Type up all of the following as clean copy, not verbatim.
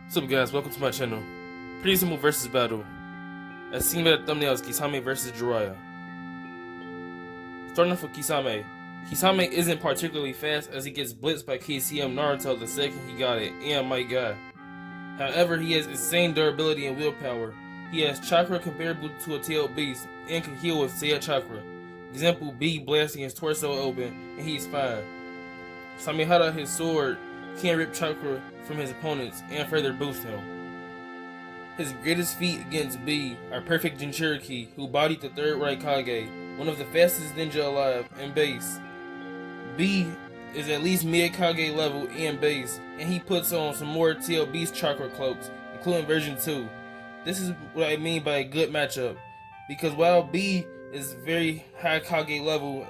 What's up, guys? Welcome to my channel. Pretty simple versus battle. As seen by the thumbnail, is Kisame vs Jiraiya. Starting off with Kisame. Kisame isn't particularly fast as he gets blitzed by KCM Naruto the second he got it, and my god. However, he has insane durability and willpower. He has chakra comparable to a tailed beast, and can heal with said chakra. Example, B blasting his torso open, and he's fine. Samehada, his sword, can rip chakra from his opponents and further boost him. His greatest feat against B are Perfect Jinchuriki, who bodied the third Raikage, one of the fastest ninja alive, and base. B is at least mid Kage level and base, and he puts on some more TL Beast chakra cloaks, including version 2. This is what I mean by a good matchup, because while B is very high Kage level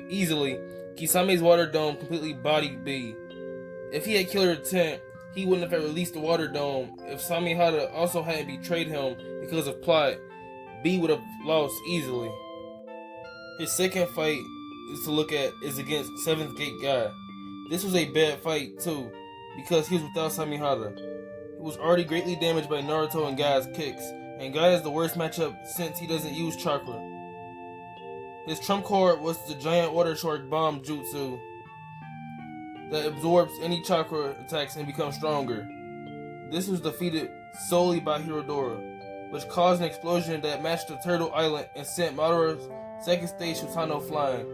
easily, Kisame's Water Dome completely bodied B. If he had Killer Intent, he wouldn't have released the Water Dome. If Samehada also hadn't betrayed him because of plot, B would have lost easily. His second fight to look at is against 7th Gate Guy. This was a bad fight too, because he was without Samehada. He was already greatly damaged by Naruto and Guy's kicks, and Guy is the worst matchup since he doesn't use chakra. His trump card was the Giant Water Shark Bomb Jutsu that absorbs any chakra attacks and becomes stronger. This was defeated solely by Hirodora, which caused an explosion that matched the Turtle Island and sent Madara's second stage Shutano flying,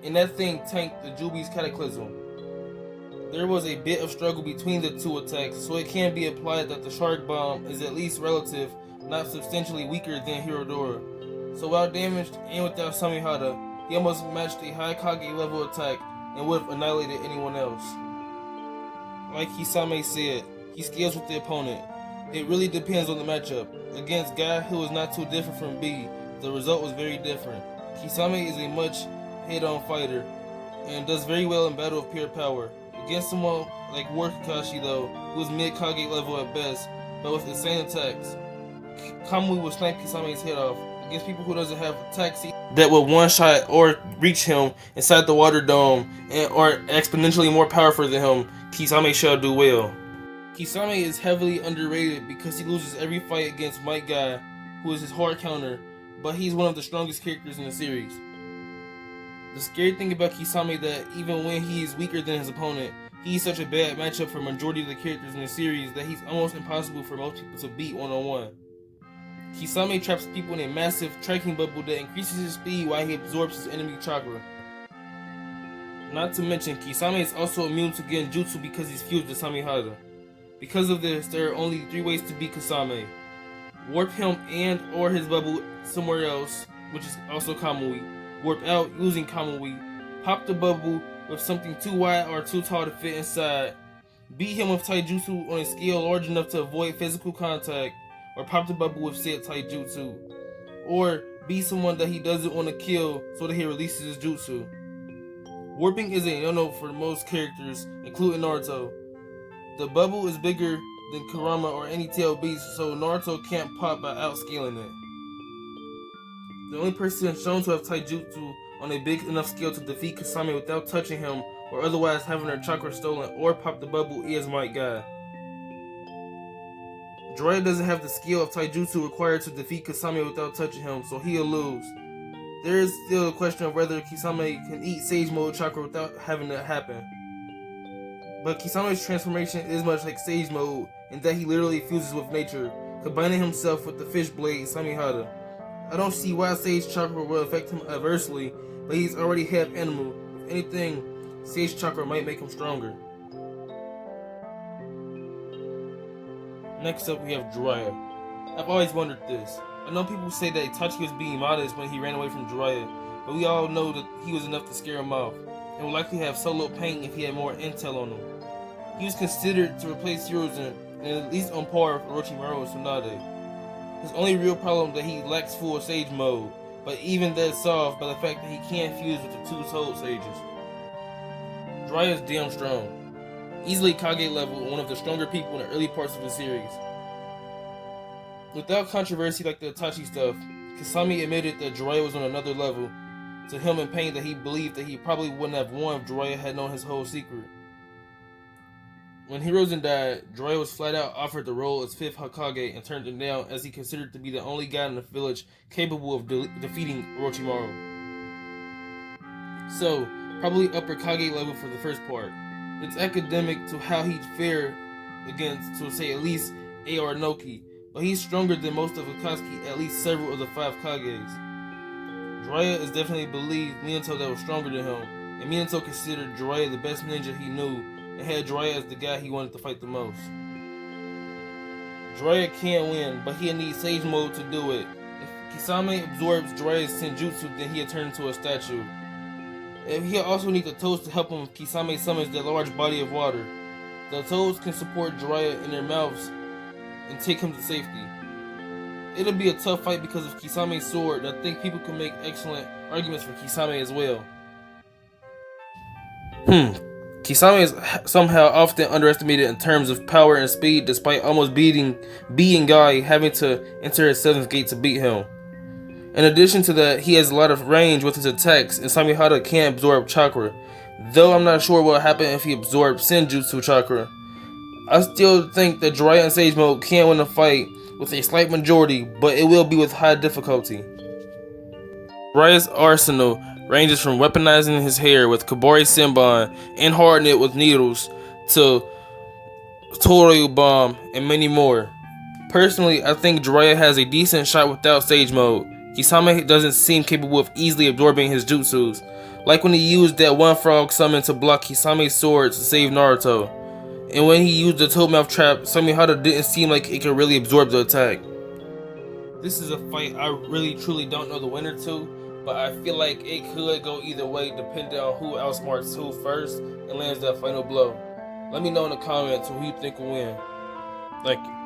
and that thing tanked the Jubi's Cataclysm. There was a bit of struggle between the two attacks, so it can be implied that the Shark Bomb is at least relative, not substantially weaker than Hirodora. So while damaged and without Samehada, he almost matched a high Kage level attack and would have annihilated anyone else. Like Kisame said, he scales with the opponent. It really depends on the matchup. Against Guy, who is not too different from B, the result was very different. Kisame is a much head-on fighter and does very well in battle of pure power. Against someone like War Kakashi though, who is mid Kage level at best, but with insane attacks, Kamui will snipe Kisame's head off. Against people who doesn't have attacks that will one-shot or reach him inside the Water Dome and are exponentially more powerful than him, Kisame shall do well. Kisame is heavily underrated because he loses every fight against Might Guy, who is his hard counter, but he's one of the strongest characters in the series. The scary thing about Kisame is that even when he is weaker than his opponent, he's such a bad matchup for majority of the characters in the series that he's almost impossible for most people to beat one-on-one. Kisame traps people in a massive tracking bubble that increases his speed while he absorbs his enemy chakra. Not to mention, Kisame is also immune to Genjutsu because he's fused with Samehada. Because of this, there are only 3 ways to beat Kisame. Warp him and or his bubble somewhere else, which is also Kamui. Warp out using Kamui. Pop the bubble with something too wide or too tall to fit inside. Beat him with taijutsu on a scale large enough to avoid physical contact. Or pop the bubble with said taijutsu. Or be someone that he doesn't want to kill so that he releases his jutsu. Warping is a no-no for most characters, including Naruto. The bubble is bigger than Kurama or any tail beast, so Naruto can't pop by outscaling it. The only person shown to have taijutsu on a big enough scale to defeat Kisame without touching him or otherwise having her chakra stolen or pop the bubble is Might Guy. Jiraiya doesn't have the skill of taijutsu required to defeat Kisame without touching him, so he'll lose. There is still a question of whether Kisame can eat Sage Mode chakra without having that happen. But Kisame's transformation is much like Sage Mode in that he literally fuses with nature, combining himself with the fish blade Samehada. I don't see why Sage chakra will affect him adversely, but he's already half animal. If anything, Sage chakra might make him stronger. Next up we have Jiraiya. I've always wondered this. I know people say that Itachi was being modest when he ran away from Jiraiya, but we all know that he was enough to scare him off, and would likely have solo pain if he had more intel on him. He was considered to replace Hiruzen, and at least on par with Orochimaru and Tsunade. His only real problem is that he lacks full Sage Mode, but even that's solved by the fact that he can't fuse with the 2 Soul Sages. Jiraiya is damn strong. Easily Kage level and one of the stronger people in the early parts of the series. Without controversy like the Itachi stuff, Kisame admitted that Jiraiya was on another level, to him in pain that he believed that he probably wouldn't have won if Jiraiya had known his whole secret. When Hiruzen died, Jiraiya was flat out offered the role as 5th Hokage and turned him down as he considered to be the only guy in the village capable of defeating Orochimaru. So, probably upper Kage level for the first part. It's academic to how he'd fare against, to say at least, Aorinoki, but he's stronger than most of Akatsuki, at least several of the 5 Kages. Jiraiya is definitely believed Minato that was stronger than him, and Minato considered Jiraiya the best ninja he knew, and had Jiraiya as the guy he wanted to fight the most. Jiraiya can win, but he'll need Sage Mode to do it. If Kisame absorbs Jiraiya's Senjutsu, then he'll turn into a statue. And he'll also need the toads to help him if Kisame summons that large body of water. The toads can support Jiraiya in their mouths and take him to safety. It'll be a tough fight because of Kisame's sword, and I think people can make excellent arguments for Kisame as well. Kisame is somehow often underestimated in terms of power and speed, despite almost beating Guy, having to enter his 7th gate to beat him. In addition to that, he has a lot of range with his attacks, and Samihara can absorb chakra, though I'm not sure what will happen if he absorbs Senjutsu chakra. I still think that Jiraiya and Sage Mode can win a fight with a slight majority, but it will be with high difficulty. Jiraiya's arsenal ranges from weaponizing his hair with Kobori Senbon and hardening it with needles to Toru Bomb and many more. Personally, I think Jiraiya has a decent shot without Sage Mode. Kisame doesn't seem capable of easily absorbing his jutsus, like when he used that one frog summon to block Kisame's sword to save Naruto. And when he used the Toadmouth trap, Samihara didn't seem like it could really absorb the attack. This is a fight I really truly don't know the winner to, but I feel like it could go either way depending on who outsmarts who first and lands that final blow. Let me know in the comments who you think will win. Thank you.